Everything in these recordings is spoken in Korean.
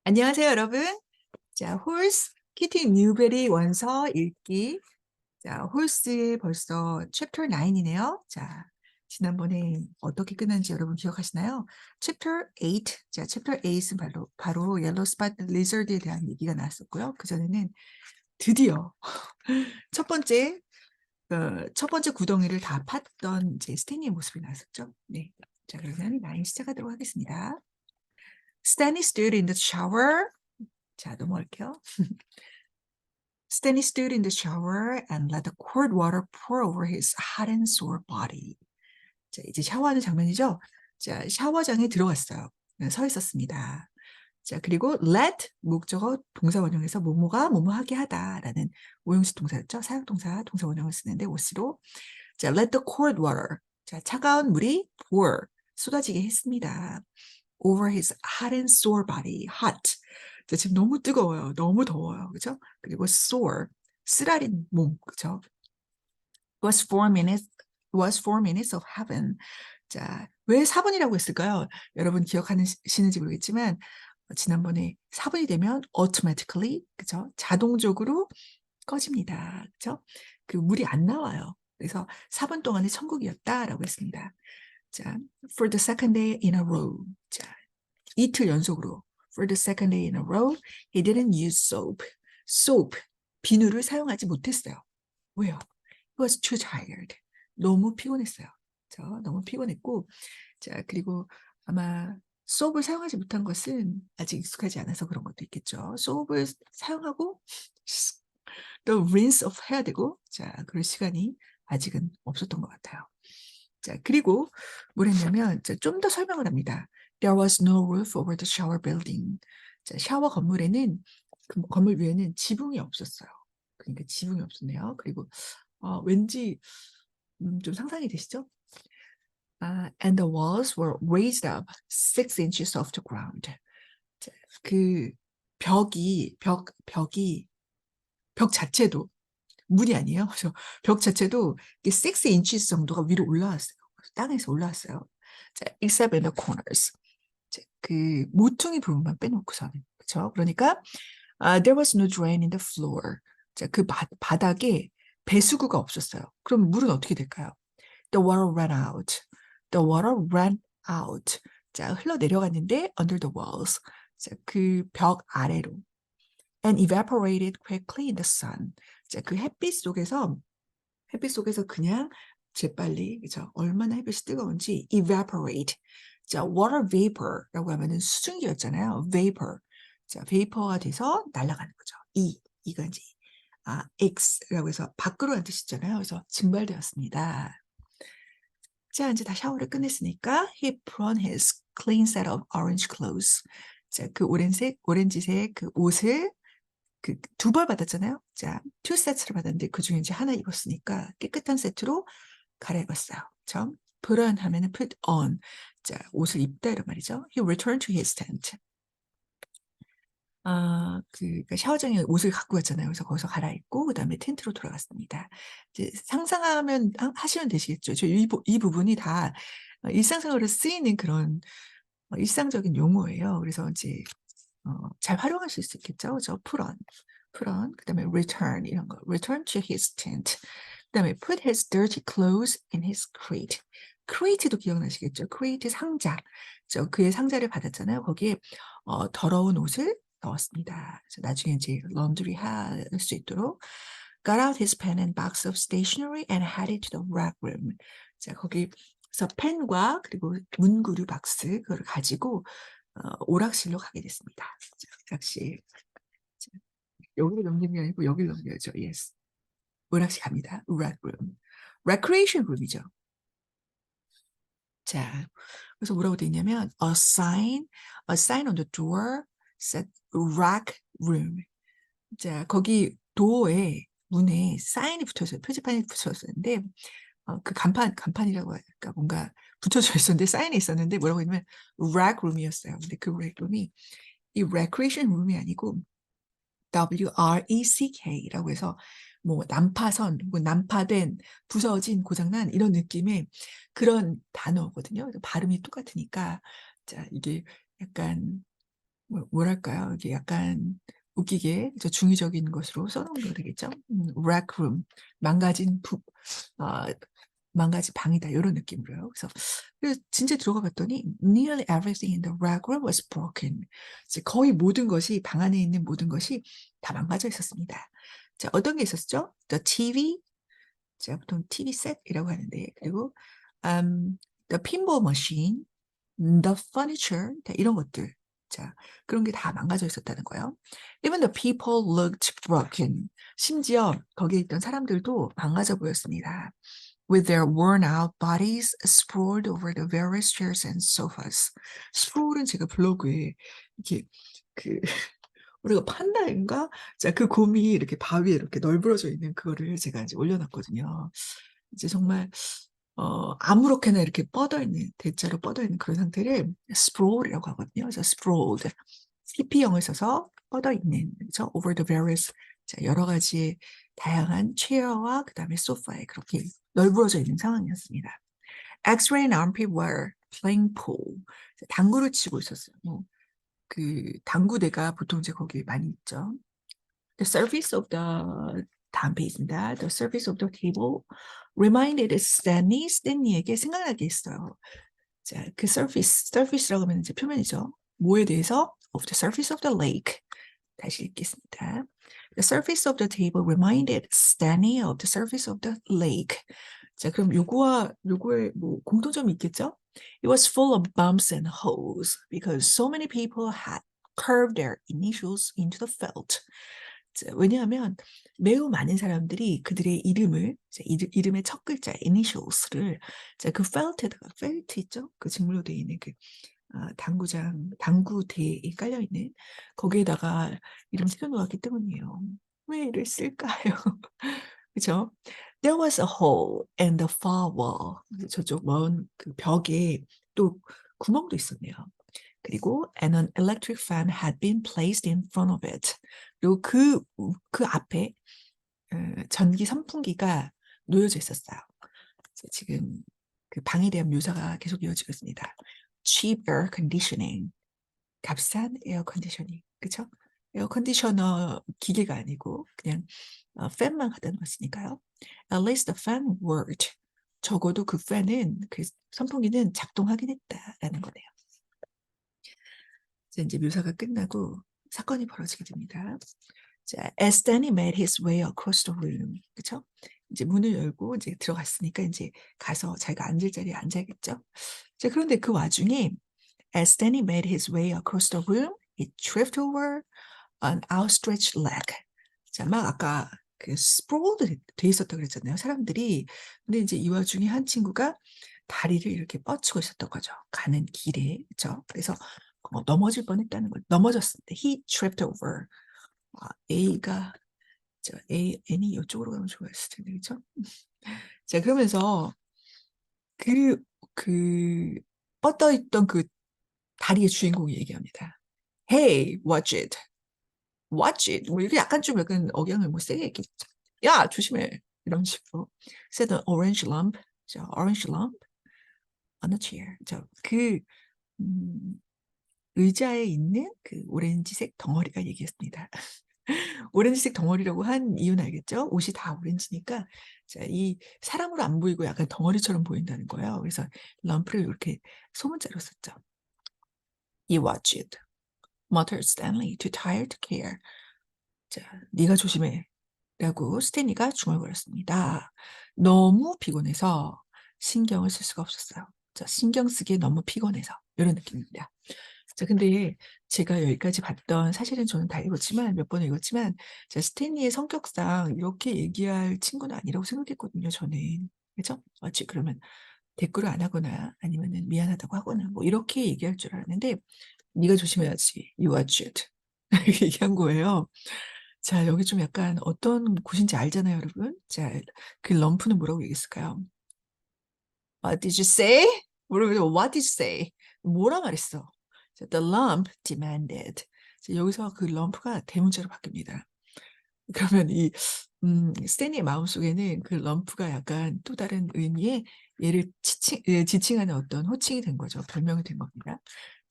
안녕하세요, 여러분. 자, 홀스 키티 뉴베리 원서 읽기. 자, 홀스 벌써 챕터 9이네요. 자, 지난번에 어떻게 끝났는지 여러분 기억하시나요? 챕터 8. 자, 챕터 8은 바로 옐로우 스팟 리저드에 대한 얘기가 나왔었고요. 그전에는 드디어 첫 번째 구덩이를 다 팠던 이제 스탠리의 모습이 나왔었죠. 네. 자, 그러면 9 시작하도록 하겠습니다. Stanley stood in the shower. 자, 넘어갈게요. Stanley stood in the shower and let the cold water pour over his hot and sore body. 자, 이제 샤워하는 장면이죠. 자, 샤워장에 들어갔어요. 서 있었습니다. 자, 그리고 let 목적어 동사 원형에서 뭐뭐가 뭐뭐하게 하다라는 오형식 동사였죠. 사역동사 동사 원형을 쓰는데 OC로 자, let the cold water. 자, 차가운 물이 pour 쏟아지게 했습니다. over his hot and sore body. hot. 자, 지금 너무 뜨거워요. 너무 더워요. 그죠? 그리고 sore. 쓰라린 몸. 그죠? was 4 minutes of heaven. 자, 왜 4분이라고 했을까요? 여러분 기억하시는지 모르겠지만 지난번에 4분이 되면 automatically 그죠? 자동적으로 꺼집니다. 그죠? 그 물이 안 나와요. 그래서 4분 동안의 천국이었다라고 했습니다. 자, for the second day in a row. 자, 이틀 연속으로 for the second day in a row, he didn't use soap. soap, 비누를 사용하지 못했어요. 왜요? He was too tired. 너무 피곤했어요. 너무 피곤했고, 자, 그리고 아마 soap을 사용하지 못한 것은 아직 익숙하지 않아서 그런 것도 있겠죠. soap을 사용하고 또 rinse off 해야 되고, 자, 그럴 시간이 아직은 없었던 것 같아요. 자, 그리고 뭘 했냐면 좀 더 설명을 합니다. There was no roof over the shower building. 자, 샤워 건물에는 그 건물 위에는 지붕이 없었어요. 그러니까 지붕이 없었네요. 그리고 왠지 좀 상상이 되시죠? And the walls were raised up 6 inches off the ground. 자, 그 벽 자체도 물이 아니에요. 그래서 벽 자체도 6 inches 정도가 위로 올라왔어요. 땅에서 올라왔어요. 자, except in the corners. 자, 그 모퉁이 부분만 빼놓고서는 그렇죠. 그러니까 there was no drain in the floor. 자, 그 바닥에 배수구가 없었어요. 그럼 물은 어떻게 될까요? The water ran out. The water ran out. 자, 흘러 내려갔는데 under the walls. 자, 그 벽 아래로. And evaporated quickly in the sun. 자, 그 햇빛 속에서 그냥 재빨리, 그죠? 얼마나 햇빛이 뜨거운지 evaporate. 자, water vapor라고 하면은 수증기였잖아요. vapor. 자, vapor가 돼서 날아가는 거죠. 이가 이제 X라고 해서 밖으로 하는 뜻이잖아요. 그래서 증발되었습니다. 자, 이제 다 샤워를 끝냈으니까 he put on his clean set of orange clothes. 자, 그 오렌지색 그 옷을 그 2벌 받았잖아요. 자, 2세트를 받았는데 그중에 이제 하나 입었으니까 깨끗한 세트로 갈아입었어요. 그쵸? put on 하면은 put on. 자, 옷을 입다 이런 말이죠. He returned to his tent. 그러니까 샤워장에 옷을 갖고 갔잖아요. 그래서 거기서 갈아입고 그다음에 텐트로 돌아갔습니다. 이제 상상하면 하시면 되시겠죠. 이 부분이 다 일상생활에 쓰이는 그런 일상적인 용어예요. 그래서 이제 잘 활용하실 수 있겠죠. 저 put on, 그다음에 return 이런 거. return to his tent. 그다음에 put his dirty clothes in his crate. crate도 기억나시겠죠? crate 상자. 그의 상자를 받았잖아요. 거기에 더러운 옷을 넣었습니다. 그래서 나중에 이제 laundry 할 수 있도록 got out his pen and box of stationery and headed to the rec room. 자, 거기서 펜과 그리고 문구류 박스 그걸 가지고 오락실로 가게 됐습니다. 자, 오락실. 자, 여기를 넘기는 게 아니고 여기를 넘겨야죠. Yes. 오락실 갑니다. rec room. recreation room이죠. 자, 그래서 뭐라고 돼 있냐면 a sign on the door said rec room. 자, 거기 도어에 문에 사인이 붙어있어요. 표지판이 붙어있었는데 그 간판이라고 할까 뭔가 붙여져 있었는데 사인이 있었는데 뭐라고 했냐면 rec room이었어요. 근데 그 rec room이 이 recreation room이 아니고 WRECK라고 해서 뭐 난파선, 뭐 난파된, 부서진, 고장난 이런 느낌의 그런 단어거든요. 발음이 똑같으니까 자 이게 약간 뭐랄까요? 이게 약간 웃기게 중의적인 것으로 써놓은 거 되겠죠? rec room, 망가진 아, 망가진 방이다 이런 느낌으로요. 그래서 진짜 들어가 봤더니 nearly everything in the rec room was broken. 이제 거의 모든 것이 방 안에 있는 모든 것이 다 망가져 있었습니다. 자, 어떤 게 있었죠? The TV, 제가 보통 TV set이라고 하는데 그리고 the pinball machine, the furniture, 이런 것들. 자, 그런 게 다 망가져 있었다는 거예요. Even the people looked broken. 심지어 거기에 있던 사람들도 망가져 보였습니다. With their worn out bodies sprawled over the various chairs and sofas. sprawl은 제가 블로그에 이렇게 그 우리가 판다인가? 자, 그 곰이 이렇게 바위에 이렇게 널브러져 있는 그거를 제가 이제 올려놨거든요. 이제 정말 아무렇게나 이렇게 뻗어 있는 대자로 뻗어 있는 그런 상태를 sprawl이라고 하거든요. 그래서 sprawled CP형을 써서 뻗어 있는 그렇죠? Over the various 자, 여러 가지 다양한 체어와 그다음에 소파에 그렇게 널브러져 있는 상황이었습니다. X-ray and armpit were playing pool. 당구를 치고 있었어요. 그 당구대가 보통 이제 거기 많이 있죠. The surface of the 다음 페이지입니다. The surface of the table reminded 스탠리에게 생각나게 했어요. 자, 그 surface라고 하면 이제 표면이죠. 뭐에 대해서? Of the surface of the lake. 다시 읽겠습니다. The surface of the table reminded Stanley of the surface of the lake. 자, 그럼 요거에 뭐 공통점이 있겠죠? It was full of bumps and holes because so many people had carved their initials into the felt. 자, 왜냐하면 매우 많은 사람들이 그들의 이름을 이름의 첫 글자 initials를 자, 그 felt에다가 felt 있죠? 그 직물로 되어 있는 그 당구대에 깔려있는 거기에다가 이름 새겨놓았기 때문이에요. 왜 이를 쓸까요? 그죠? There was a hole in the far wall. 저쪽 먼 그 벽에 또 구멍도 있었네요. 그리고 and an electric fan had been placed in front of it. 그리고 그 앞에 전기 선풍기가 놓여져 있었어요. 지금 그 방에 대한 묘사가 계속 이어지고 있습니다. cheap air conditioning, 값싼 에어 컨디셔닝, 그렇죠? 에어 컨디셔너 기계가 아니고 그냥 팬만 하다는 것이니까요. At least the fan worked. 적어도 그 팬은 그 선풍기는 작동하긴 했다라는 거네요. 이제 묘사가 끝나고 사건이 벌어지게 됩니다. 자, as Danny made his way across the room, 그렇죠? 이제 문을 열고 이제 들어갔으니까 이제 가서 자기가 앉을 자리에 앉아야겠죠. 자, 그런데 그 와중에 as Danny made his way across the room, he tripped over an outstretched leg. 자, 막 아까 그 sprawled 돼 있었다고 그랬잖아요. 사람들이. 근데 이제 이 와중에 한 친구가 다리를 이렇게 뻗치고 있었던 거죠. 가는 길에. 그렇죠? 그래서 넘어질 뻔했다는 걸 넘어졌을 때 he tripped over. A가 N이 이쪽으로 가면 좋았을 텐데 그렇죠? 자, 그러면서 그 뻗어 있던 그 다리의 주인공이 얘기합니다. Hey, watch it. Watch it. 뭐 이게 약간 좀 약간 억양을 뭐 세게 얘기했죠. 야, 조심해. 이런 식으로. Said an orange lump. 자, orange lump on a chair. 음, 의자에 있는 그 오렌지색 덩어리가 얘기했습니다. 오렌지색 덩어리라고 한 이유는 알겠죠? 옷이 다 오렌지니까 자, 이 사람으로 안 보이고 약간 덩어리처럼 보인다는 거예요. 그래서 럼프를 이렇게 소문자로 썼죠. You watch it. muttered Stanley, too tired to care. 자, 네가 조심해. 라고 스탠리가 중얼거렸습니다. 너무 피곤해서 신경을 쓸 수가 없었어요. 자, 신경 쓰기에 너무 피곤해서 이런 느낌입니다. 자, 근데 제가 여기까지 봤던 사실은 저는 다 읽었지만 몇 번 읽었지만 자, 스탠리의 성격상 이렇게 얘기할 친구는 아니라고 생각했거든요. 저는 그렇죠? 어찌 그러면 대꾸를 안 하거나 아니면은 미안하다고 하거나 뭐 이렇게 얘기할 줄 알았는데 네가 조심해야지. You watch it. 이렇게 얘기한 거예요. 자, 여기 좀 약간 어떤 곳인지 알잖아요, 여러분. 자, 그 럼프는 뭐라고 얘기했을까요? What did you say? 뭐라고 What did you say? 뭐라 말했어? 자, the lump demanded. 자, 여기서 그 럼프가 대문자로 바뀝니다. 그러면 이 스탠리의 마음속에는 그 럼프가 약간 또 다른 의미의 얘를 지칭하는 어떤 호칭이 된 거죠. 별명이 된 겁니다.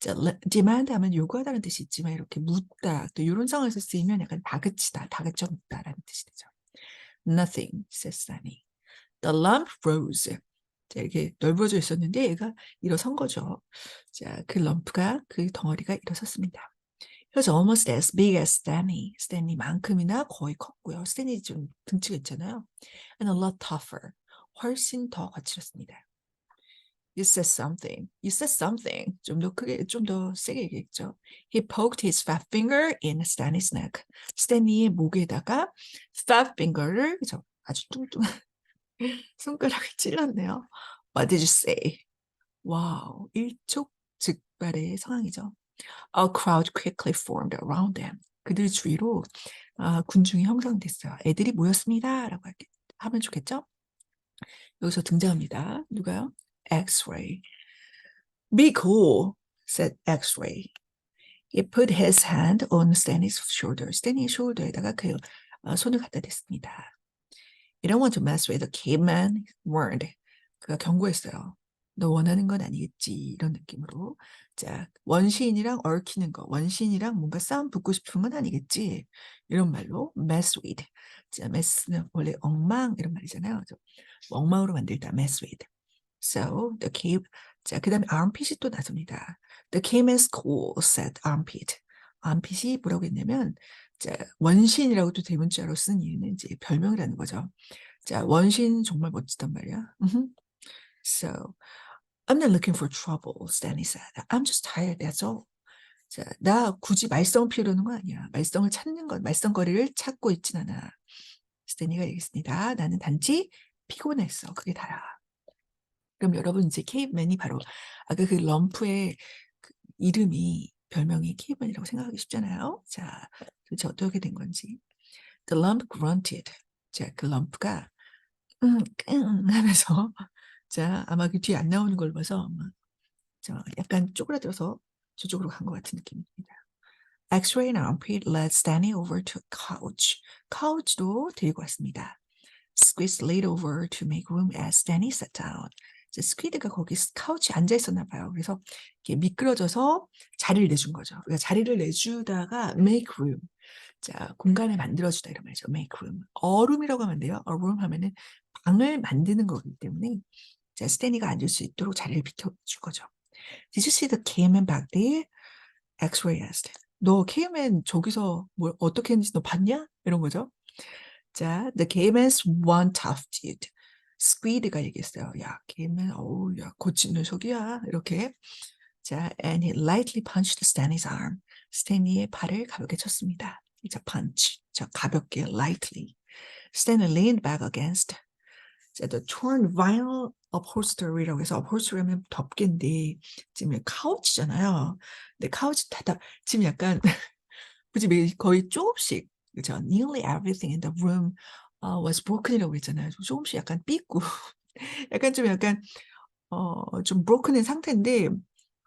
자, demand 하면 요구하다는 뜻이 있지만 이렇게 묻다 또 이런 상황에서 쓰이면 약간 다그치다, 다그쳐 묻다라는 뜻이 되죠. Nothing, said Sunny. The lump rose. 자, 이렇게 넓어져 있었는데 얘가 일어선 거죠. 자, 그 럼프가 그 덩어리가 일어섰습니다. It was almost as big as Stanley. 스탠리만큼이나 거의 컸고요. 스탠리 좀 등치가 있잖아요. And a lot tougher. 훨씬 더 거칠었습니다. You said something. You said something. 좀 더 크게, 좀 더 세게 얘기했죠. He poked his fat finger in Stanley's neck. 스탠리의 목에다가 fat finger를 그죠? 아주 뚱뚱한 손가락을 찔렀네요. What did you say? 와우, 일촉즉발의 상황이죠. A crowd quickly formed around them. 그들 주위로 군중이 형성됐어요. 애들이 모였습니다라고 하면 좋겠죠? 여기서 등장합니다. 누가요? X-ray. Be cool, said X-ray. He put his hand on Stanley's shoulder. 스탠리의 숄더에다가 그 손을 갖다 댔습니다. You don't want to mess with the caveman, warned. 그가 경고했어요. 너 원하는 건 아니겠지. 이런 느낌으로. 자, 원시인이랑 얽히는 거. 원시인이랑 뭔가 싸움 붙고 싶은 건 아니겠지. 이런 말로 mess with. 자, mess는 원래 엉망 이런 말이잖아요. 엉망으로 만들다 mess with. So the cave. 자, 그 다음에 armpit이 또 나섭니다. The caveman's cool, said armpit. armpit이 뭐라고 했냐면 자, 원시인이라고도 대문자로 쓴 이유는 이제 별명이라는 거죠. 자, 원신 정말 멋지단 말이야. So, I'm not looking for trouble, Stanley said. I'm just tired, that's all. 자, 나 굳이 말썽을 피우려는 거 아니야. 말썽을 찾는 건, 말썽거리를 찾고 있진 않아. 스탠리가 얘기했습니다. 나는 단지 피곤했어. 그게 다야. 그럼 여러분 이제 케이브맨이 바로 아까 그 럼프의 그 이름이 별명이 케이브맨이라고 생각하기 쉽잖아요. 자, 도대체 어떻게 된 건지. The lump grunted. 자, 그 럼프가 하면서 자, 아마 그 뒤에 안 나오는 걸 봐서 자, 약간 쪼그라들어서 저쪽으로 간 것 같은 느낌입니다. X-ray and armpit led Stanley over to a couch. couch도 데리고 왔습니다. Squid slid over to make room as Stanley sat down. 스퀴드가 거기 카우치에 앉아 있었나 봐요. 그래서 이렇게 미끄러져서 자리를 내준 거죠. 그러니까 자리를 내주다가 make room. 자, 공간을 만들어주다 이런 말이죠. make room. 어룸이라고 하면 돼요. a room 하면은 방을 만드는 거기 때문에 자, 스탠리가 앉을 수 있도록 자리를 비켜준 거죠. Did you see the caveman back there? X-ray asked. 너 caveman 저기서 뭘 어떻게 했는지 너 봤냐? 이런 거죠. 자, the caveman's one tough dude. 스퀴드가 얘기했어요. 야, caveman, 어우, 야, 고친 녀석이야. 이렇게. 자, and he lightly punched Stanley's arm. 스탠리의 발을 가볍게 쳤습니다. 자, punch. 자, 가볍게, lightly. Stanley leaned back against 자, the torn vinyl upholstery라고 해서 upholstery하면 덮개인데 지금 카우치잖아요. 근데 카우치 지금 약간 그치 거의 조금씩 그죠? Nearly everything in the room was broken이라고 했잖아요. 조금씩 약간 삐고 약간 좀 broken인 상태인데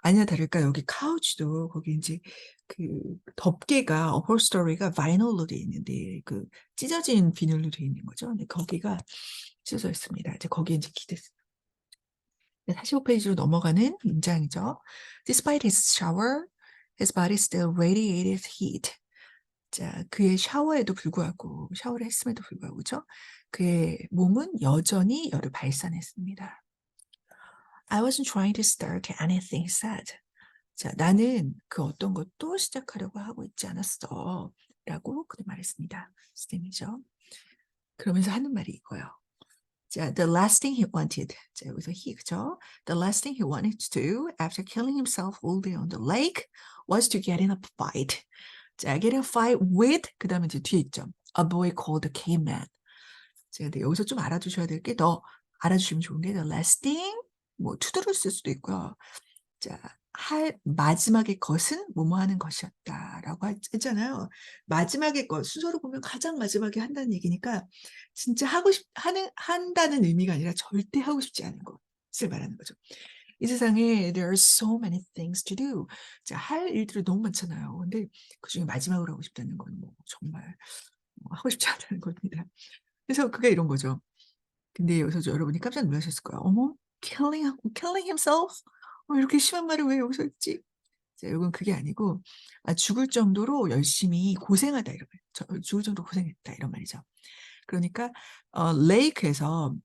아니나 다를까 여기 카우치도 거기 이제 그 덮개가 upholstery가 바이닐로 돼 있는데 그 찢어진 비닐로 돼 있는 거죠. 근데 거기가 찢어져 있습니다. 이제 거기에 이제 기댔어요. 45페이지로 넘어가는 문장이죠. Despite his shower, his body still radiated heat. 자, 그의 샤워에도 불구하고 샤워를 했음에도 불구하고 그죠? 그의 몸은 여전히 열을 발산했습니다. I wasn't trying to start anything, he said. 자, 나는 그 어떤 것도 시작하려고 하고 있지 않았어. 라고 그는 말했습니다. 스템이죠. 그러면서 하는 말이 이거예요. 자, the last thing he wanted. 자, 여기서 he, 그죠? The last thing he wanted to do after killing himself all day on the lake was to get in a fight. 자, get in a fight with, 그 다음에 이제 뒤에 있죠. A boy called the caveman. 자, 근데 여기서 좀 알아두셔야 될 게 더 알아주시면 좋은 게 the last thing, 뭐 투두를 쓸 수도 있고요. 자, 마지막의 것은 뭐뭐 하는 것이었다라고 했잖아요. 마지막의 것, 순서로 보면 가장 마지막에 한다는 얘기니까 진짜 한다는 의미가 아니라 절대 하고 싶지 않은 것을 말하는 거죠. 이 세상에 there are so many things to do. 자, 할 일들이 너무 많잖아요. 근데 그중에 마지막으로 하고 싶다는 건 뭐 정말 하고 싶지 않다는 겁니다. 그래서 그게 이런 거죠. 근데 여기서 여러분이 깜짝 놀라셨을 거예요. 어머, killing himself? 이렇게 심한 말을 왜 여기서 했지? 자, 이건 그게 아니고 죽을 정도로 열심히 고생하다 이런 말. 죽을 정도로 고생했다 이런 말이죠. 그러니까 레이크에서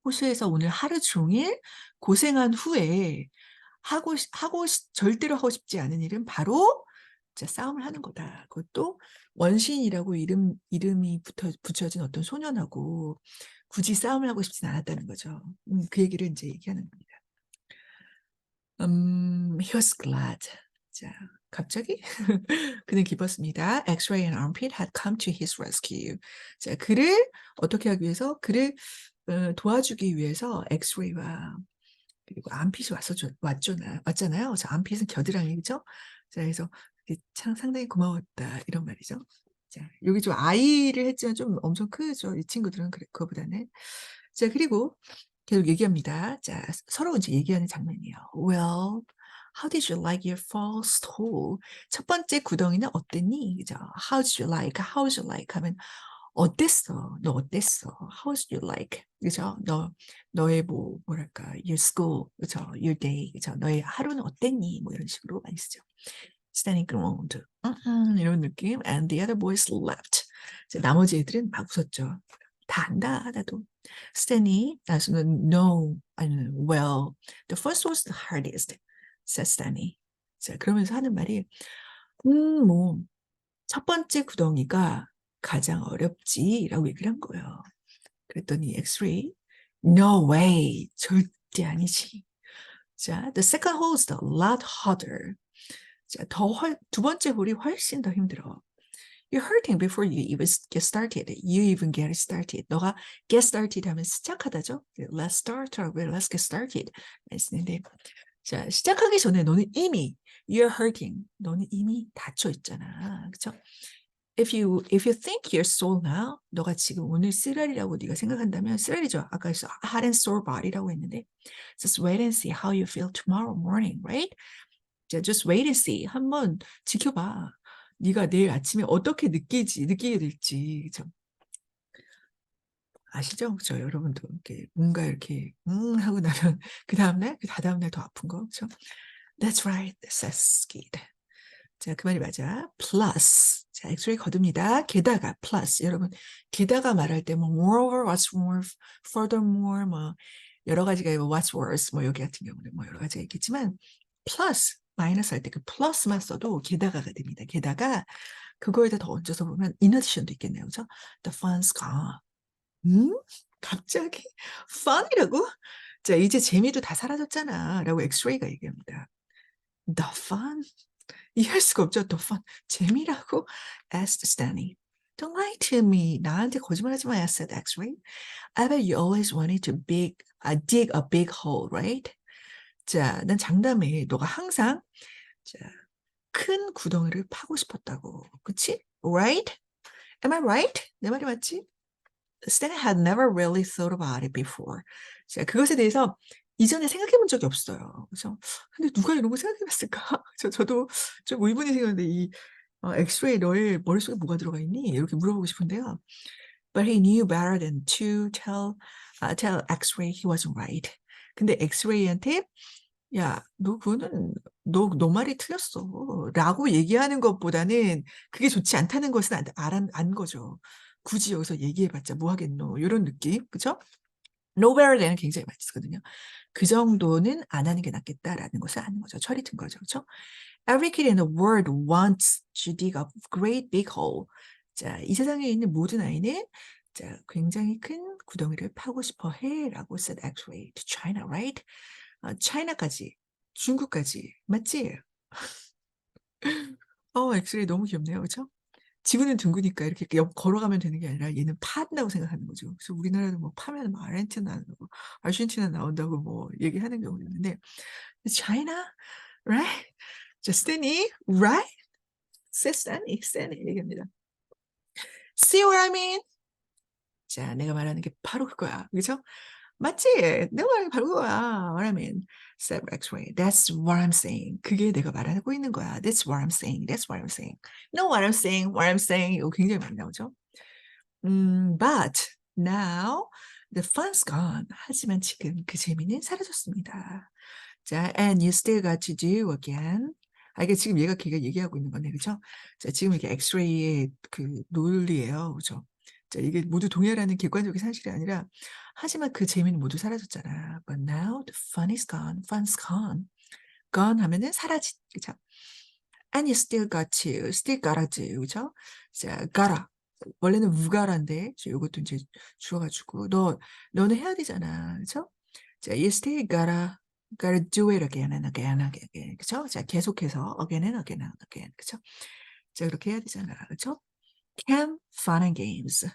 호수에서 오늘 하루 종일 고생한 후에 절대로 하고 싶지 않은 일은 바로 자, 싸움을 하는 거다. 그것도 원신이라고 이름이 붙여진 어떤 소년하고 굳이 싸움을 하고 싶진 않았다는 거죠. 그 얘기를 이제 얘기하는 겁니다. He was glad. 자, 갑자기 그는 기뻤습니다. X-ray and armpit had come to his rescue. 자, 그를 어떻게 하기 위해서 그를 도와주기 위해서 엑스레이와 그리고 암핏이 왔잖아요. 자, 암핏은 겨드랑이죠. 자, 그래서 참 상당히 고마웠다 이런 말이죠. 자, 여기 좀 아이를 했지만 좀 엄청 크죠. 이 친구들은 그거보다는. 자, 그리고 계속 얘기합니다. 자, 서로 이제 얘기하는 장면이에요. Well, how did you like your false hole? 첫 번째 구덩이는 어땠니? 그죠? How did you like? How did you like? 하면 어땠어? 너 어땠어? How did you like? 그죠? 너의 뭐랄까, your school, 그죠? Your day, 그죠? 너의 하루는 어땠니? 뭐 이런 식으로 많이 쓰죠. Standing ground, 이런 느낌. And the other boys laughed. 나머지 애들은 막 웃었죠. 다 안다, 나도. Stanley, 나서는 no, 아니면 well, the first was the hardest, said Stanley. 자, 그러면서 하는 말이, 뭐, 첫 번째 구덩이가 가장 어렵지라고 얘기를 한 거예요. 그랬더니 엑스레이, no way, 절대 아니지. 자, the second hole is a lot harder. 자, 두 번째 홀이 훨씬 더 힘들어. You're hurting before you even get started. You even get started. 너가 get started 하면 시작하다죠. Let's start, let's get started. 말씀인데, 자, 시작하기 전에 너는 이미 you're hurting. 너는 이미 다쳐 있잖아. 그렇죠? If you think you're sore now, 너가 지금 오늘 쓰라리라고 네가 생각한다면 쓰라리죠. 아까 hot and sore body라고 했는데, just wait and see how you feel tomorrow morning, right? 자, just wait and see. 한번 지켜봐. 네가 내일 아침에 어떻게 느끼게 될지. 그죠? 아시죠? 그죠? 여러분도 이렇게 뭔가 이렇게 하고 나면 그 다음날 더 아픈 거. 그죠? That's right, says Skid. 자, 그 말이 맞아. plus. 자, 엑스레이 거둡니다. 게다가 plus. 여러분, 게다가 말할 때 뭐 moreover, what's more, furthermore, 뭐 여러 가지가 있고 what's worse, 뭐 여기 같은 경우는 뭐 여러 가지가 있겠지만 plus, 마이너스 할 때 그 플러스만 써도 게다가가 됩니다. 게다가 그거에다 더 얹어서 보면 in addition도 있겠네요. 그죠? The fun's gone. 갑자기 fun이라고? 자, 이제 재미도 다 사라졌잖아. 라고 엑스레이가 얘기합니다. The fun? 이해할 수가 없죠. The fun. 재미라고? asked Stanley. Don't lie to me. 나한테 거짓말하지 마. said X-ray. I bet you always wanted to dig a big hole, right? 자, 난 장담해. 너가 항상 자, 큰 구덩이를 파고 싶었다고. 그치? Right? Am I right? 내 말이 맞지? Stanley had never really thought about it before. 자, 그것에 대해서 이전에 생각해 본 적이 없어요. 그래서 근데 누가 이런 거 생각해 봤을까? 저도 좀 의문이 생겼는데 이 엑스레이 너의 머릿속에 뭐가 들어가 있니? 이렇게 물어보고 싶은데요. But he knew better than to tell X-ray he wasn't right. 근데 엑스레이한테 야, 너 말이 틀렸어. 라고 얘기하는 것보다는 그게 좋지 않다는 것은 안 거죠. 굳이 여기서 얘기해봤자 뭐 하겠노. 이런 느낌. 그죠? No better than은 굉장히 많이 쓰거든요. 그 정도는 안 하는 게 낫겠다라는 것을 아는 거죠. 철이 든 거죠. 그렇죠? Every kid in the world wants to dig a great big hole. 자, 이 세상에 있는 모든 아이는 자, 굉장히 큰 구덩이를 파고 싶어 해라고 said actually to China, right? 차이나까지, 중국까지, 맞지? 엑스레이 너무 귀엽네요. 그렇죠? 지구는 둥그니까 이렇게 걸어가면 되는 게 아니라 얘는 파다고 생각하는 거죠. 그래서 우리나라도 뭐 파면 뭐 아르헨티나 나온다고 뭐 얘기하는 경우도 있는데 China, right? 자, 스탠이, right? 스탠이 얘기합니다. See what I mean? 자, 내가 말하는 게 바로 그거야. 그죠? 맞지? 내가 말하는 게 바로 그거야. What I mean? said X-ray. That's what I'm saying. 그게 내가 말하고 있는 거야. That's what I'm saying. That's what I'm saying. No, what I'm saying, what I'm saying. 이거 굉장히 많이 나오죠. But now the fun's gone. 하지만 지금 그 재미는 사라졌습니다. 자, and you still got to do again. 이게 지금 걔가 얘기하고 있는 거네. 그죠? 자, 지금 이게 엑스레이의 그 논리예요. 그죠? 자, 이게 모두 동일하는 객관적인 사실이 아니라, 하지만 그 재미는 모두 사라졌잖아. But now the fun is gone. Fun's gone. gone 하면은 사라진, 그죠? And you still got to, still gotta do, 그죠? 자, gotta. 원래는 무가라인데, 이것도 이제 주어가지고, 너는 해야 되잖아. 그죠? 자, you still gotta do it again and again and again. 그죠? 자, 계속해서 again and again and again. 그죠? 자, 그렇게 해야 되잖아. 그죠? Camp, fun and games.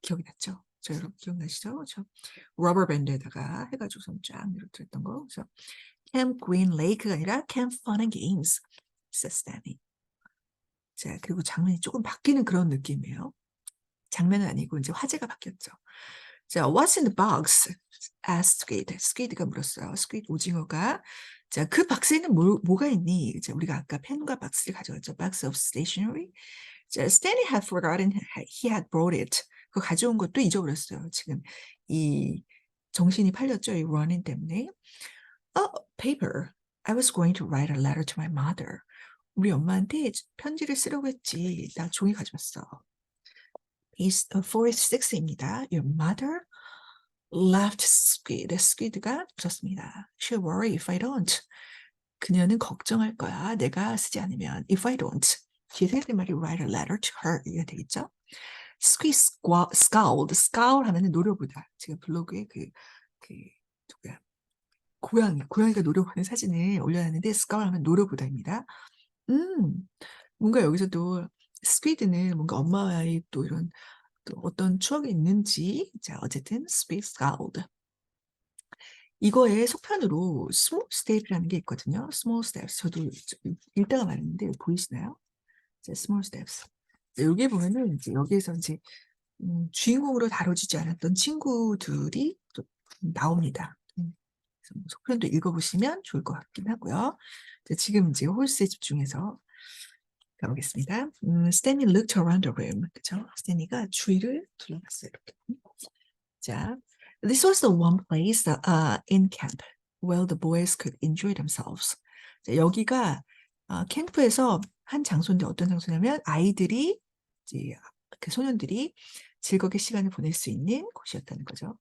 기억이 났죠? 자, 여러분 기억나시죠? 그죠? 러버밴드에다가 해가지고 쫙 이렇게 했던 거. 그죠? Camp Green Lake가 아니라 Camp Fun and Games. says Danny. 자, 그리고 장면이 조금 바뀌는 그런 느낌이에요. 장면은 아니고 이제 화제가 바뀌었죠. 자, what's in the box? asked Squid. Squid가 물었어요. Squid 오징어가. 자, 그 박스에는 뭐가 있니? 자, 우리가 아까 펜과 박스를 가져왔죠. Box of stationery. 자, Stanley had forgotten he had brought it. 그거 가져온 것도 잊어버렸어요. 지금 이 정신이 팔렸죠. 이 running 때문에. Oh, paper. I was going to write a letter to my mother. 우리 엄마한테 편지를 쓰려고 했지. 나 종이 가져왔어. Page 406입니다. Your mother left Squid. Squid가 웃었습니다. She'll worry if I don't. 그녀는 걱정할 거야. 내가 쓰지 않으면. If I don't. She's going to write a letter to her. 이게 되겠죠? Squid scowled. scowl 하면은 노려보다. 제가 블로그에 누구야? 고양이가 노려보는 사진을 올려놨는데 scowl 하면 노려보다입니다. 뭔가 여기서도 스퀴드는 뭔가 엄마와의 또 이런 또 어떤 추억이 있는지, 자, 어쨌든 Squid scowled. 이거의 속편으로 small step이라는 게 있거든요. small steps. 저도 읽다가 말했는데 보이시나요? 자, small steps. 여기 보면은 이제 여기에서 이제 주인공으로 다뤄지지 않았던 친구들이 또 나옵니다. 그래서 뭐 속편도 읽어보시면 좋을 것 같긴 하고요. 자, 지금 이제 홀스에 집중해서 가보겠습니다. 스탠리 looked around the room. 그죠? 스탠리가 주위를 둘러봤어요. 이렇게. 자, this was the one place in camp where the boys could enjoy themselves. 자, 여기가 캠프에서 한 장소인데 어떤 장소냐면 아이들이 이제 그 소년들이 즐겁게 시간을 보낼 수 있는 곳이었다는 거죠.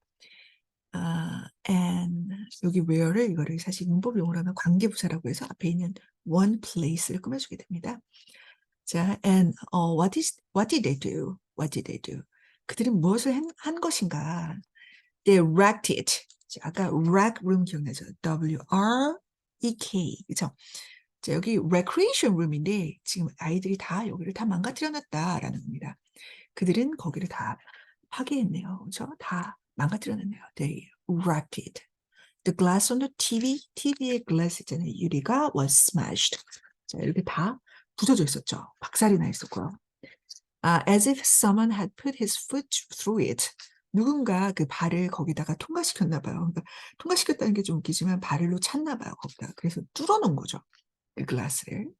and 여기 where를 이거를 사실 문법 용어로 하면 관계부사라고 해서 앞에 있는 one place를 꾸며주게 됩니다. 자, and what did they do? What did they do? 그들은 무엇을 한 것인가? They wrecked it. 자, 아까 wreck room 기억나죠? W-R-E-K. 그죠? 자, 여기 recreation room인데 지금 아이들이 다 여기를 다 망가뜨려놨다라는 겁니다. 그들은 거기를 다 파괴했네요. 그죠? 다 망가뜨려놨네요. They wrecked it. The glass on the TV의 glass 있잖아요. 유리가 was smashed. 자, 이렇게 다 부서져 있었죠. 박살이 나 있었고요. As if someone had put his foot through it. 누군가 그 발을 거기다가 통과시켰나 봐요. 그러니까 통과시켰다는 게 좀 웃기지만 발로 찼나 봐요. 거기다. 그래서 뚫어놓은 거죠. 그 글라스를.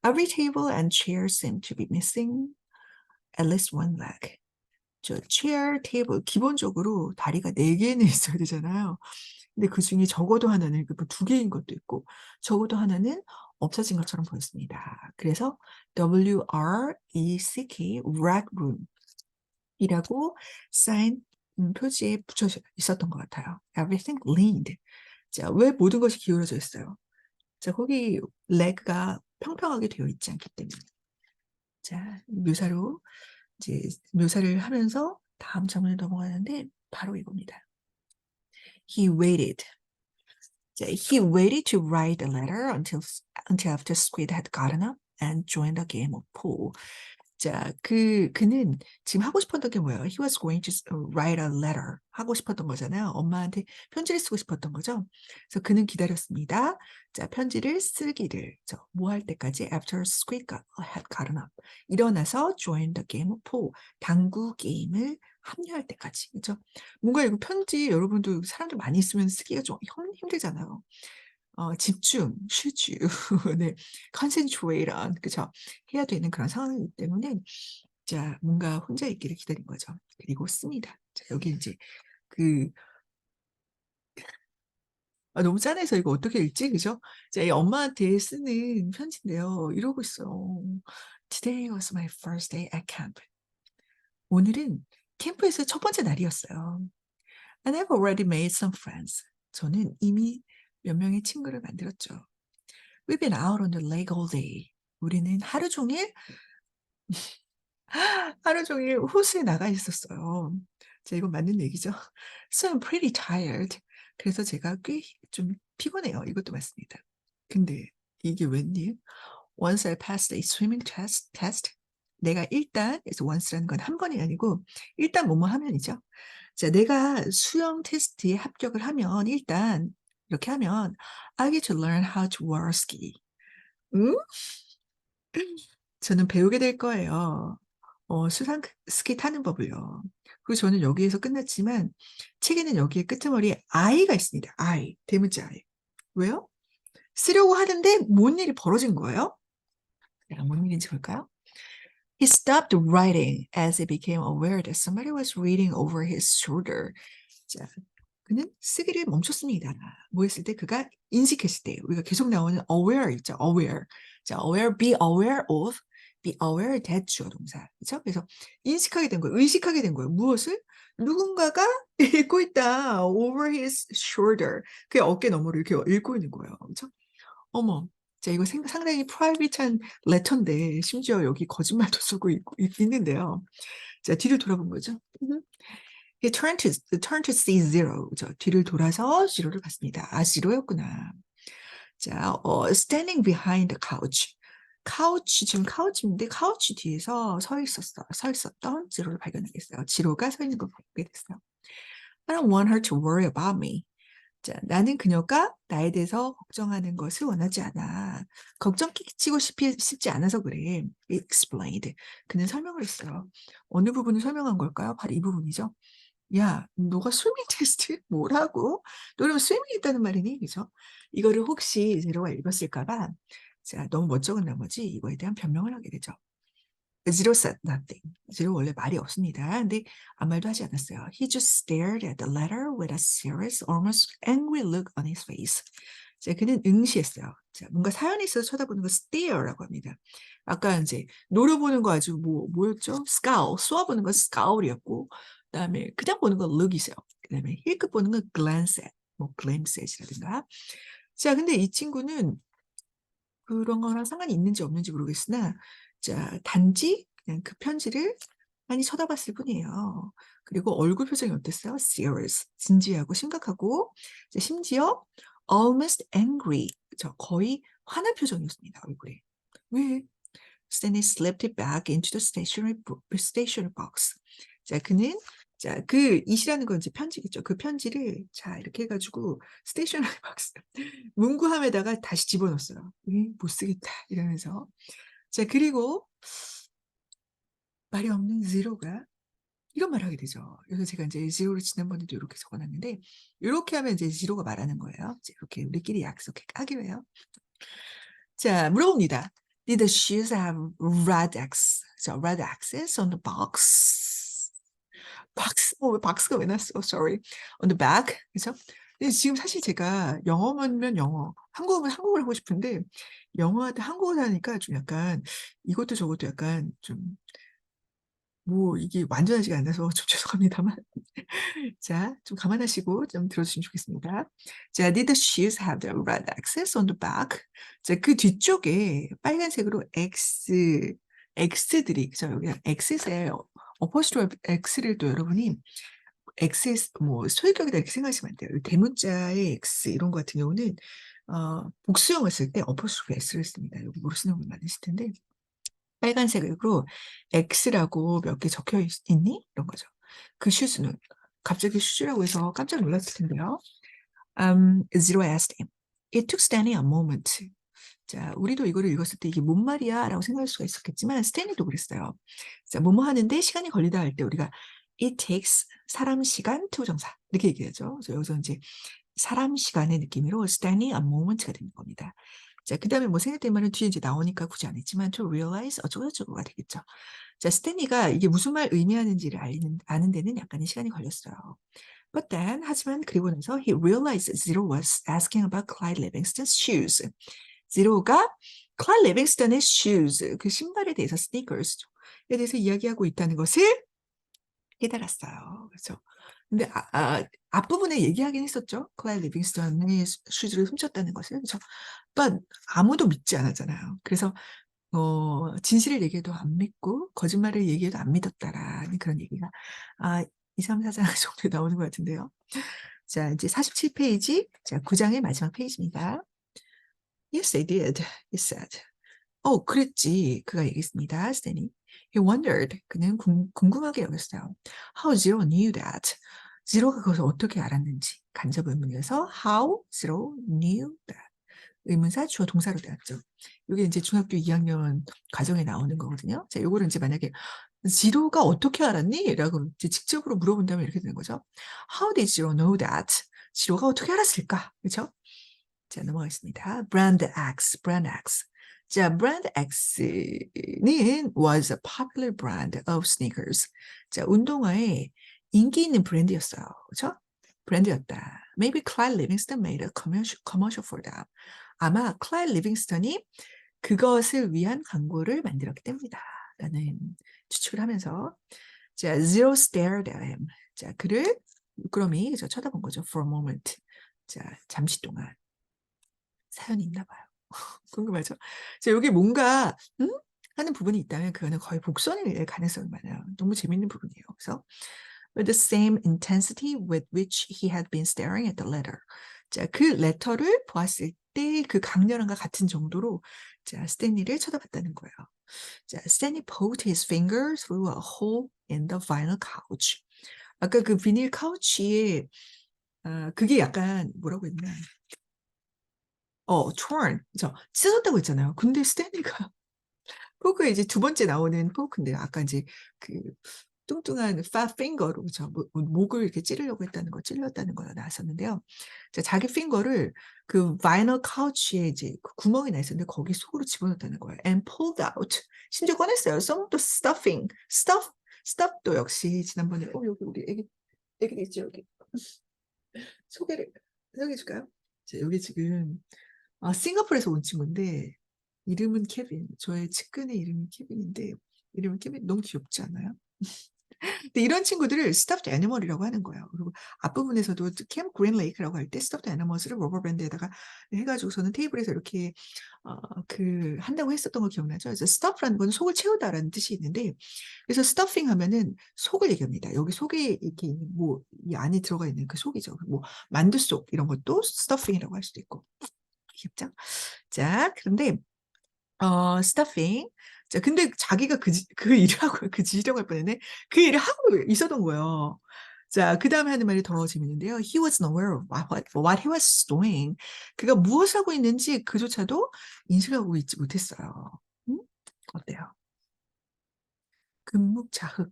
Every table and chair seemed to be missing at least one leg. 저 chair, table 기본적으로 다리가 4개는 있어야 되잖아요. 근데 그 중에 적어도 하나는 두 개인 것도 있고 적어도 하나는 없어진 것처럼 보였습니다. 그래서 WRECK, rec room 이라고 사인 표지에 붙여 있었던 것 같아요. Everything leaned. 자, 왜 모든 것이 기울어져 있어요? 자, 거기 leg가 평평하게 되어 있지 않기 때문에. 자, 묘사를 하면서 다음 장면에 넘어가는데 바로 이겁니다. He waited. He waited to write the letter until after Squid had gotten up and joined the game of pool. 자, 그는 지금 하고 싶었던 게 뭐예요? He was going to write a letter. 하고 싶었던 거잖아요. 엄마한테 편지를 쓰고 싶었던 거죠. 그래서 그는 기다렸습니다. 자, 편지를 쓰기를. 뭐 할 때까지? After Squid had gotten up. 일어나서 join the game of pool. 당구 게임을 합류할 때까지. 그죠? 뭔가 이거 편지 여러분도 사람들 많이 있으면 쓰기가 좀 힘들잖아요. 집중, 실주, 네, concentrate on, 그죠? 해야 되는 그런 상황이기 때문에, 자, 뭔가 혼자 있기를 기다린 거죠. 그리고 씁니다. 자, 여기 이제 너무 짠해서 이거 어떻게 읽지? 그죠? 자, 이 엄마한테 쓰는 편지인데요. 이러고 있어요. Today was my first day at camp. 오늘은 캠프에서 첫 번째 날이었어요. And I've already made some friends. 저는 이미 몇 명의 친구를 만들었죠. We've been out on the lake all day. 우리는 하루 종일 호수에 나가 있었어요. 자, 이건 맞는 얘기죠. So I'm pretty tired. 그래서 제가 꽤 좀 피곤해요. 이것도 맞습니다. 근데 이게 웬일? Once I passed a swimming test. 내가 일단, 그래서 once라는 건 한 번이 아니고, 일단 뭐뭐 하면이죠. 자, 내가 수영 테스트에 합격을 하면, 일단, 이렇게 하면, I get to learn how to water ski. 응? 저는 배우게 될 거예요. 수상 스키 타는 법을요. 그리고 저는 여기에서 끝났지만 책에는 여기에 끄트머리에 I가 있습니다. I, 대문자 I. 왜요? 쓰려고 하는데 뭔 일이 벌어진 거예요? 자, 뭔 일인지 볼까요? He stopped writing as he became aware that somebody was reading over his shoulder. 자, 그는 쓰기를 멈췄습니다. 뭐 했을 때? 그가 인식했을 때. 우리가 계속 나오는 aware 있죠. aware. 자, aware, be aware of, be aware that 주어 동사. 그렇죠? 그래서 인식하게 된 거예요. 의식하게 된 거예요. 무엇을? 누군가가 읽고 있다. over his shoulder. 그의 어깨 너머로 이렇게 읽고 있는 거예요. 그렇죠? 어머. 자, 이거 상당히 프라이빗한 레터인데 심지어 여기 거짓말도 쓰고 있는데요. 자, 뒤를 돌아본 거죠. He turned to see zero. 저 뒤를 돌아서 zero를 봤습니다. 아, zero였구나. 자, standing behind the couch. 지금 카우치인데 카우치 뒤에서 서 있었던 지로를 발견하겠어요. 지로가 서 있는 걸 보게 됐어요. I don't want her to worry about me. 자, 나는 그녀가 나에 대해서 걱정하는 것을 원하지 않아. 걱정 끼치고 싶지 않아서 그래. He explained. 그는 설명을 했어요. 어느 부분을 설명한 걸까요? 바로 이 부분이죠. 야, 너가 스위밍 테스트 뭐라고? 너 그러면 스위밍 있다는 말이니? 그죠? 이거를 혹시 제로가 읽었을까 봐, 자, 너무 멋쩍은 나머지 이거에 대한 변명을 하게 되죠. Zero said nothing. 제로 원래 말이 없습니다. 근데 아무 말도 하지 않았어요. He just stared at the letter with a serious, almost angry look on his face. 자, 그는 응시했어요. 자, 뭔가 사연이 있어서 쳐다보는 거 stare라고 합니다. 아까 이제 노려보는 거 아주 뭐였죠? scowl, 쏘아보는 건 scowl이었고, 그다음에 그냥 보는 건 look이세요. 그다음에 힐끗 보는 건 glance at, 뭐 glimpse at이라든가. 자, 근데 이 친구는 그런 거랑 상관이 있는지 없는지 모르겠으나, 자, 단지 그냥 그 편지를 많이 쳐다봤을 뿐이에요. 그리고 얼굴 표정이 어땠어요? serious, 진지하고 심각하고, 심지어 almost angry, 저 거의 화난 표정이었습니다. 얼굴에. 왜? Stanley slipped it back into the stationery box. 자, 그는 그 이시라는 건 이제 편지겠죠. 그 편지를 자 이렇게 해가지고 스테이셔너리 박스 문구함에다가 다시 집어넣었어요. 못 쓰겠다 이러면서. 자, 그리고 말이 없는 제로가 이런 말을 하게 되죠. 그래서 제가 이제 제로를 지난번에도 이렇게 적어놨는데 이렇게 하면 이제 제로가 말하는 거예요. 이렇게 우리끼리 약속하기로 해요. 자, 물어봅니다. Did the shoes have red X? 자, red X's on the box. 왜 박스가 왜 났어? Sorry. On the back. 그죠? 근데 지금 사실 제가 영어면 영어, 한국어면 한국어를 하고 싶은데 영어한테 한국어를 하니까 좀 약간 이것도 저것도 약간 좀 이게 완전하지가 않아서 좀 죄송합니다만. 자, 좀 감안하시고 좀 들어주시면 좋겠습니다. 자, did the shoes have the red X's on the back? 자, 그 뒤쪽에 빨간색으로 X들이, 그죠? 여기 X에 어퍼스트로 X를 또 여러분이 X, 소유격이다 이렇게 생각하시면 안 돼요. 대문자의 X 이런 거 같은 경우는 복수형을 쓸 때 어퍼스트로 S를 씁니다. 여기 모르시는 분 많으실 텐데 빨간색으로 X라고 몇 개 적혀 있니? 이런 거죠. 그 슈즈는 갑자기 슈즈라고 해서 깜짝 놀랐을 텐데요. Zero asked him. It took Stanley a moment. 자, 우리도 이거를 읽었을 때 이게 뭔 말이야? 라고 생각할 수가 있었겠지만 스탠리도 그랬어요. 자, 뭐뭐 하는데 시간이 걸리다 할 때 우리가 it takes 사람 시간 투정사 이렇게 얘기하죠. 그래서 여기서 이제 사람 시간의 느낌으로 Stanley a moment가 되는 겁니다. 자, 그 다음에 뭐 생략된 말은 뒤에 이제 나오니까 굳이 안 했지만 to realize 어쩌고저쩌고가 되겠죠. 자, 스탠리가 이게 무슨 말 의미하는지를 아는 데는 약간의 시간이 걸렸어요. But then, 하지만 그리고 나서 he realized Zero was asking about Clyde Livingston's shoes. Zero가 Clyde Livingston의 shoes, 그 신발에 대해서 sneakers에 대해서 이야기하고 있다는 것을 깨달았어요. 그래서 근데 앞부분에 얘기하긴 했었죠. 클라이드 리빙스턴의 슈즈를 훔쳤다는 것을. 그래서 but 아무도 믿지 않았잖아요. 그래서 진실을 얘기해도 안 믿고 거짓말을 얘기해도 안 믿었다라는 그런 얘기가 2, 3, 4장 정도에 나오는 것 같은데요. 자, 이제 47페이지, 자, 9장의 마지막 페이지입니다. Yes, I did, he said. 그랬지. 그가 얘기했습니다. 스탠이. He wondered. 그는 궁금하게 여겼어요. How Zero knew that. Zero가 그것을 어떻게 알았는지. 간접 의문이어서 How Zero knew that. 의문사 주어 동사로 되었죠. 이게 이제 중학교 2학년 과정에 나오는 거거든요. 자, 요거를 이제 만약에 Zero가 어떻게 알았니? 라고 이제 직접으로 물어본다면 이렇게 되는 거죠. How did Zero know that? Zero가 어떻게 알았을까? 그렇죠? 자, 넘어가겠습니다. Brand X, Brand X. 자, Brand X는 was a popular brand of sneakers. 자, 운동화의 인기 있는 브랜드였어요. 그렇죠? 브랜드였다. Maybe Clyde Livingston made a commercial for them. 아마 클라이드 리빙스턴이 그것을 위한 광고를 만들었기 때문이다. 라는 추측을 하면서 자, Zero stared at him. 자, 그를 물끄러미 쳐다본 거죠. For a moment. 자, 잠시 동안. 사연이 있나 봐요. 궁금하죠? 자, 여기 뭔가 하는 부분이 있다면 그거는 거의 복선일 가능성이 많아요. 너무 재밌는 부분이에요. 그래서 with the same intensity with which he had been staring at the letter. 자, 그 레터를 보았을 때 그 강렬함과 같은 정도로 자, 스탠리를 쳐다봤다는 거예요. 자, 스탠리 poked his finger through a hole in the vinyl couch. 아까 그 비닐 카우치에 그게 약간 뭐라고 했나? torn. 그죠? 찢었다고 했잖아요. 근데 스탠리가 포크에 이제 두 번째 나오는 포크인데 아까 이제 그 뚱뚱한 핑거로 그죠? 목을 이렇게 찌르려고 했다는 거, 찔렀다는 거가 나왔었는데요. 자, 자기 핑거를 그 바이널 카우치에 이제 그 구멍이 나 있었는데 거기 속으로 집어넣었다는 거예요. And pulled out. 심지어 꺼냈어요. Some of the stuff도 역시 지난번에 여기 우리 애기 있죠 여기 소개를 해줄까요? 자, 여기 지금 싱가포르에서 온 친구인데 이름은 케빈. 저의 측근의 이름이 케빈인데 이름은 케빈 너무 귀엽지 않아요? 근데 이런 친구들을 stuffed animal이라고 하는 거예요. 그리고 앞부분에서도 캠 그린레이크라고 할 때 stuffed animals를 러버밴드에다가 해가지고서는 테이블에서 이렇게 한다고 했었던 거 기억나죠? 그래서 stuff라는 건 속을 채우다라는 뜻이 있는데 그래서 stuffing 하면은 속을 얘기합니다. 여기 속에 이렇게 뭐 이 안에 들어가 있는 그 속이죠. 뭐 만두 속 이런 것도 stuffing이라고 할 수도 있고 귀엽죠? 자, 그런데 stuffing. 자, 근데 자기가 그 일을 하고 그 지시라고 할 뻔했네. 그 일을 하고 있었던 거예요. 자, 그 다음에 하는 말이 더 재밌는데요. He was unaware of what he was doing. 그가 무엇을 하고 있는지 그조차도 인식하고 있지 못했어요. 어때요? 금묵자흑.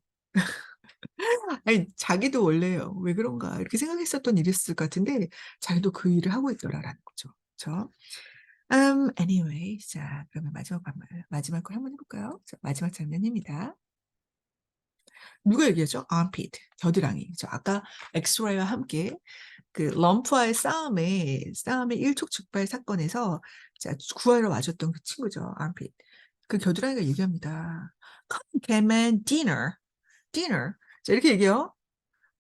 아니, 자기도 원래 왜 그런가 이렇게 생각했었던 일이었을 것 같은데 자기도 그 일을 하고 있더라라는 거죠. 그렇죠? anyway, 자, 그러면 마지막 걸 한번 해볼까요? 자, 마지막 장면입니다. 누가 얘기하죠? armpit, 겨드랑이. 저 아까 엑스라이와 함께 그 럼프와의 싸움의 일촉즉발 사건에서 자, 구하러 와줬던 그 친구죠. armpit. 그 겨드랑이가 얘기합니다. Come, Catman, dinner. 자, 이렇게 얘기해요.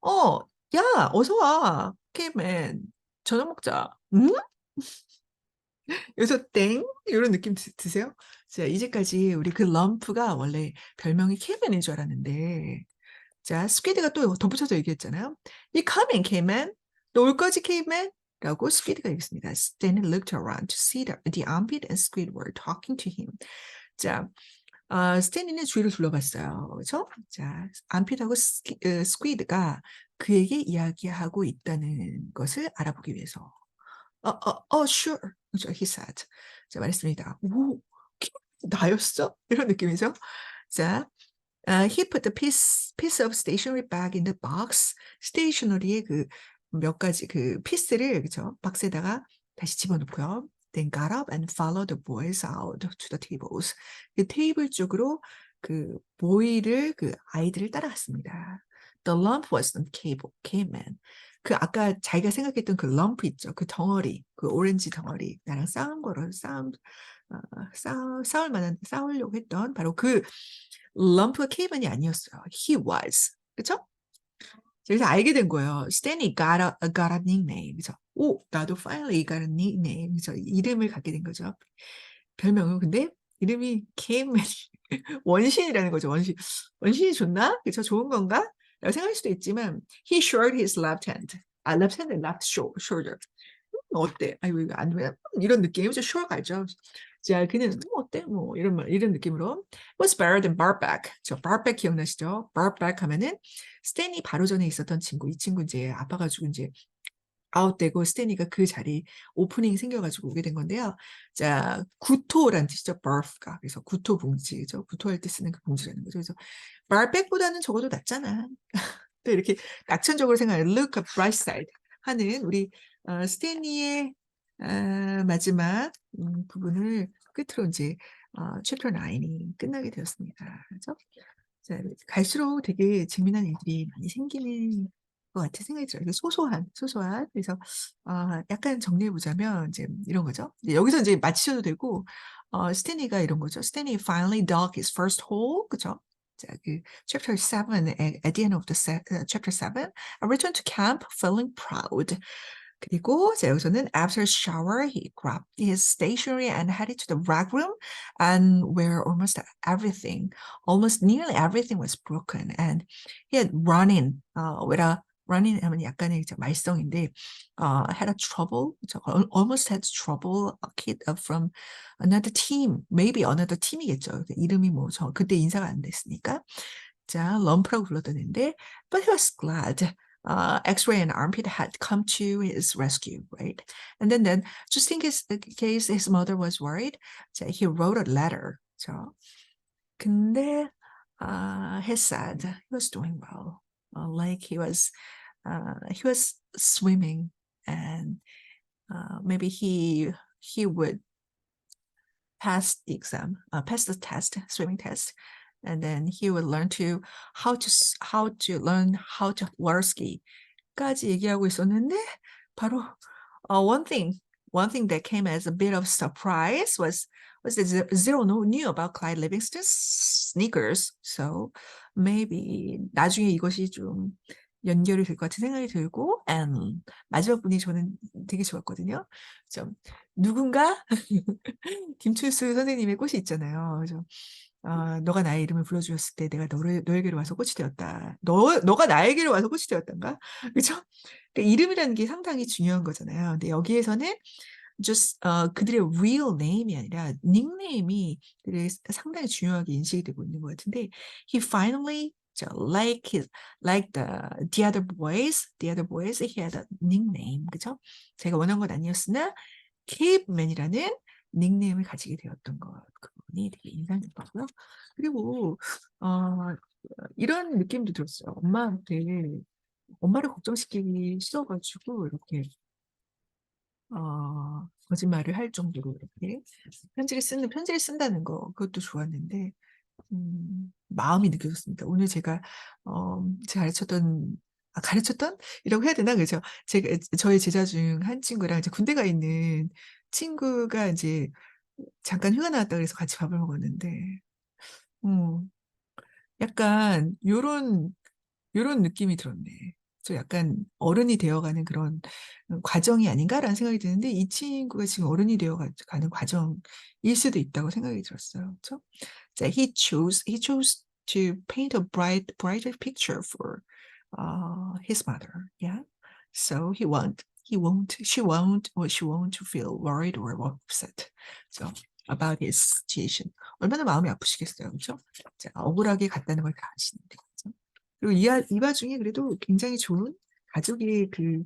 어, 야, 어서 와. Catman, 저녁 먹자. 응? 여기서 땡 이런 느낌 드세요? 자, 이제까지 우리 그 럼프가 원래 별명이 케이맨인 줄 알았는데 자, 스퀴드가 또 덧붙여서 얘기했잖아요. You coming, K-man? 너 올 거지, K-man? 라고 스퀴드가 얘기했습니다. Stanley looked around to see the armpit and Squid were talking to him. 자, 스탠리는 주위를 둘러봤어요. 그렇죠? 자, 암핏하고 스퀴드가 그에게 이야기하고 있다는 것을 알아보기 위해서 sure. 그죠, he said. 자, 말했습니다. 오, 나였어? 이런 느낌이죠. 자, he put the piece of stationery back in the box. 스테이셔너리의 그 몇 가지 그 피스를 그죠, 박스에다가 다시 집어넣고요. Then got up and followed the boys out to the tables. 그 테이블 쪽으로 그 아이들을 따라갔습니다. The lump wasn't caveman. 그 아까 자기가 생각했던 그 lump 있죠. 그 덩어리, 그 오렌지 덩어리. 나랑 싸울 만한, 싸우려고 했던 바로 그 lump caveman이 아니었어요. He was. 그쵸? 그래서 알게 된 거예요. Stanley got a nickname. 그죠? 오, 나도 finally got a nickname. 그죠? 이름을 갖게 된 거죠. 별명은 근데 이름이 caveman. 원신이라는 거죠. 원신. 원신이 좋나? 그쵸? 좋은 건가? 라고 생각할 수도 있지만 he showed his left hand. left hand, shoulder. 어때? 아이고 이거 안 돼. 이런 느낌. 좀 sure 알죠? 자, 그는 어때? 뭐 이런 느낌으로 was better than Barback. 저 Barback 기억나시죠? Barback 하면은 스탠이 바로 전에 있었던 친구. 이 친구 이제 아파가지고 이제 아웃되고 스탠리가 그 자리 오프닝이 생겨가지고 오게 된 건데요. 자, 구토란 뜻이죠. birth가. 그래서 구토 봉지죠. 구토할 때 쓰는 그 봉지라는 거죠. 그래서 barback보다는 적어도 낫잖아. 또 이렇게 낙천적으로 생각하는 look a bright side 하는 우리 스탠리의 마지막 부분을 끝으로 이제 챕터 9이 끝나게 되었습니다. 그렇죠? 자, 갈수록 되게 재미난 일들이 많이 생기는 것 같은 생각이 들어요. 소소한. 그래서 약간 정리해 보자면 이제 이런 거죠. 여기서 이제 마치셔도 되고 스탠리가 이런 거죠. 스탠리 finally dug his first hole, 그죠? 자, 그 chapter 7 at the end of the chapter 7, I returned to camp feeling proud. 그리고 자, 여기서는 after shower, he grabbed his stationery and headed to the rag room, and where almost nearly everything was broken, and he had run in with a running 하면 약간의 이제 말썽인데 had a trouble, almost had trouble a kid from another team, maybe another team이겠죠. 이름이 뭐 저 그때 인사가 안 됐으니까 자 럼프라고 불렀던 애인데, but he was glad. X-ray and armpit had come to his rescue, right? And then just in case his mother was worried, 자, he wrote a letter. 자, 근데 he said he was doing well, like he was swimming, and maybe he would pass the exam, pass the test, swimming test, and then he would learn how to water ski 까지 얘기하고 있었는데 바로 one thing that came as a bit of surprise was that Zero knew about Clyde Livingston's sneakers. So maybe 나중에 이것이 좀 연결이 될 것 같은 생각이 들고, and 마지막 분이 저는 되게 좋았거든요. 좀 누군가 김철수 선생님의 꽃이 있잖아요. 그래서 너가 나의 이름을 불러주었을 때 내가 너에게로 와서 꽃이 되었다. 너가 나에게로 와서 꽃이 되었단가? 그죠? 그러니까 이름이라는 게 상당히 중요한 거잖아요. 근데 여기에서는 just 그들의 real name이 아니라 닉네임이 상당히 중요하게 인식이 되고 있는 것 같은데, he finally like the other boys, he had a nickname. 그죠? 제가 원한 건 아니었으나 케이프맨이라는 닉네임을 가지게 되었던 것, 그 부분이 되게 인상 깊었고요. 그리고 이런 느낌도 들었어요. 엄마를 걱정시키기 싫어가지고 이렇게 거짓말을 할 정도로 이렇게 편지를 쓴다는 거, 그것도 좋았는데 마음이 느껴졌습니다. 오늘 제가 가르쳤던 이라고 해야 되나? 그죠? 저의 제자 중 한 친구랑 이제 군대 가 있는 친구가 이제 잠깐 휴가 나왔다 그래서 같이 밥을 먹었는데, 음, 약간 요런 느낌이 들었네. 저 약간 어른이 되어가는 그런 과정이 아닌가라는 생각이 드는데, 이 친구가 지금 어른이 되어가는 과정일 수도 있다고 생각이 들었어요. 그렇죠? 자, he chose to paint a brighter picture for his mother. Yeah. So she won't feel worried or upset. So about his situation. 얼마나 마음이 아프시겠어요. 그렇죠? 자, 억울하게 갔다는 걸 다 아시는데. 그렇죠? 그리고 이 와중에 그래도 굉장히 좋은 가족의 그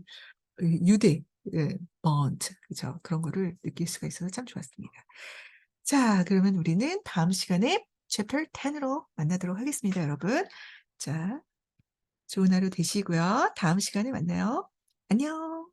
유대, bond, 그죠? 그런 거를 느낄 수가 있어서 참 좋았습니다. 자, 그러면 우리는 다음 시간에 챕터 10으로 만나도록 하겠습니다, 여러분. 자, 좋은 하루 되시고요. 다음 시간에 만나요. 안녕.